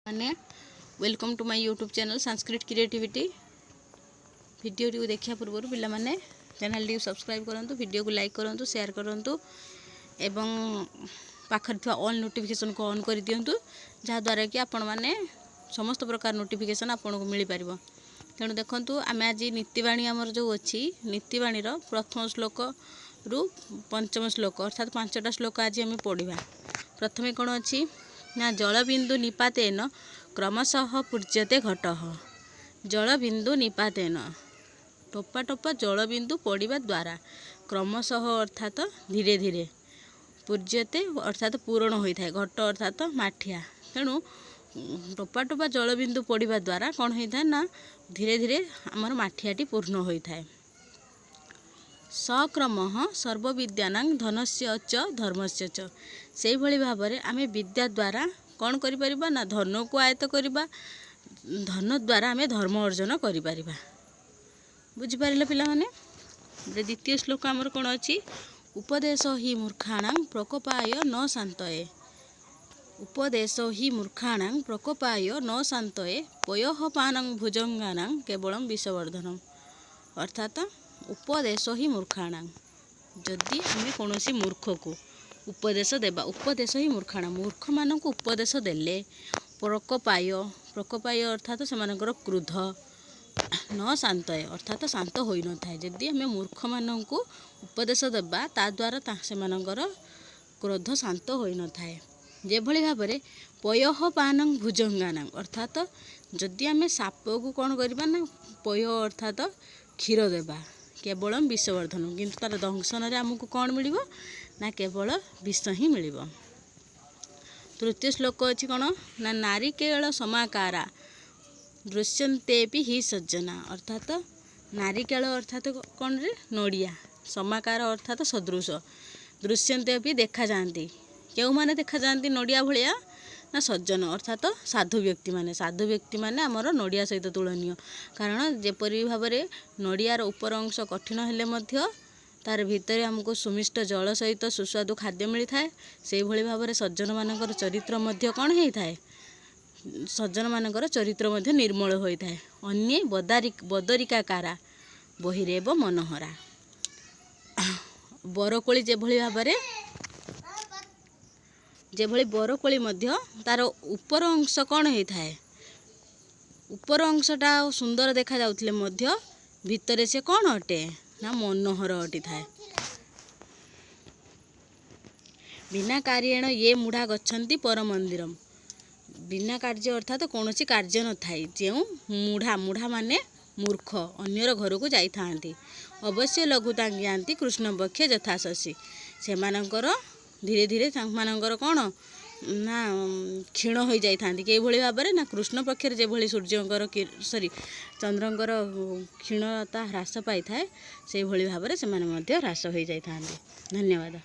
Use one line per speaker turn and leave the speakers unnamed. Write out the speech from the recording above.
माने welcome to my YouTube channel Sanskrit creativity. Video टी देखा पूर्व पिला माने चैनल टी सब्सक्राइब करंतु, वीडियो को लाइक करंतु, शेयर करंतु एवं पाखर थवा ऑल नोटिफिकेशन को ऑन कर दियंतु, जहाँ द्वारा कि आपण माने समस्त प्रकार नोटिफिकेशन आपन को मिल पारिबो। तेणु देखंतु आमे आज नीतिवाणी आमर जो अछि नीतिवाणी रो प्रथम श्लोक रु पंचम श्लोक अर्थात 5टा श्लोक आज आमे पढ़िबा। प्रथमे कोन अछि ना जलबिंदु निपातेन क्रमशः पूज्यते घटः। जलबिंदु निपातेन टोपा टोपा जलबिंदु पड़िबा द्वारा क्रमशः अर्थात धीरे धीरे पूज्यते अर्थात पूरण होता है घट अर्थात माठिया। तेणु टोपा टोपा जलबिंदु पड़िबा द्वारा कौन होता है ना धीरे धीरे आमर माठियाटी पूर्ण होता है। सक्रमः सर्वविद्यानां धनस्य च धर्मस्य च। से भली भाबरे आमे विद्या द्वारा कौन करि परिबा ना धन को आयत्त करिबा, धन द्वारा आमे धर्म अर्जन करि परिबा। बुझि पारिले पिला माने। द्वितीय श्लोक आमर कोन अछि उपदेश हि मूर्खाणां प्रकोपाय न शान्तये। उपदेश हि मूर्खाणां प्रकोपाय न शान्तये पयः पानं भुजंगानां केवलं विषवर्धनम्। अर्थात उपदेश हि मूर्खाणां जदि आमे कोनोसी मूर्ख को उपदेश देबा, उपदेश ही मूर्खाणां मूर्ख मानक उपदेश देले प्रकोपाय प्रकोपाय अर्थात सेमानकर क्रोध न शान्तये अर्थात शांत होई न थाए। जदि आमे मूर्ख मानक उपदेश देबा ता द्वारा सेमानकर क्रोध शांत होई न थाए। जे भली भाबरे पयः पानं भुजंगानां अर्थात जदि आमे साप को कौन करबा ना पय अर्थात क्षीर देबा केवलम विषवर्धन किंतु तार दंशन रे हमको कौन मिलिबो ना केवल विष ही मिलिबो। तृतीय श्लोक अछि कोन ना नारिकेल समाकारा दृश्यन्तेपि हि सज्जना। अर्थात नारिकेल अर्थात कौन रे नड़िया, समाकार अर्थात सदृश, दृश्यन्तेपि देखा जाती। केउ माने देखा जाती नड़िया भलिया ना सज्जन अर्थात साधु व्यक्ति माने। साधु व्यक्ति माने आमर नड़िया सहित तुलनीय, कारण जेपरि भाबरे नड़ियार उपर अंश कठिन हेले मध्य तार भितर हमको सुमिष्ट जल सहित सुस्वादु खाद्य मिली थाए। से भली भाबरे सज्जन मानकर चरित्र मध्य कौन हेई थाए, सज्जन मानकर चरित्र मध्य निर्मल होई थाए। अन्ये बदरिका कारा बहिरेव मनोहरा। बरकोली जे भली भाबरे जेभली बरकोली मध्य तार उपर अंश कौन हेई थाए, उपर अंशटा सुंदर देखा जाउथिले मध्य भितरे से कौन अटे ना मनोहर अटी थाए। बिना कार्येण ये मूढ़ा गच्छन्ति पर मंदिरम। बिना कार्य अर्थात कौनसी कार्य न थाई जे मूढ़ा, मूढ़ा माने मूर्ख अन्यर घर को जाई थांती अवश्य लघुता ज्ञाती कृष्ण पक्षे यथाशशी। सेमानकर धीरे धीरे मानकर कौन ना क्षीण हो जाई थांती के भली भाबरे ना कृष्ण पक्षर जे भली सूर्यंकर सॉरी चंद्रंकर क्षीणता ह्रास पाई थाए से भली भाबरे सेमाने मध्य ह्रास हो जाई थांती। धन्यवाद।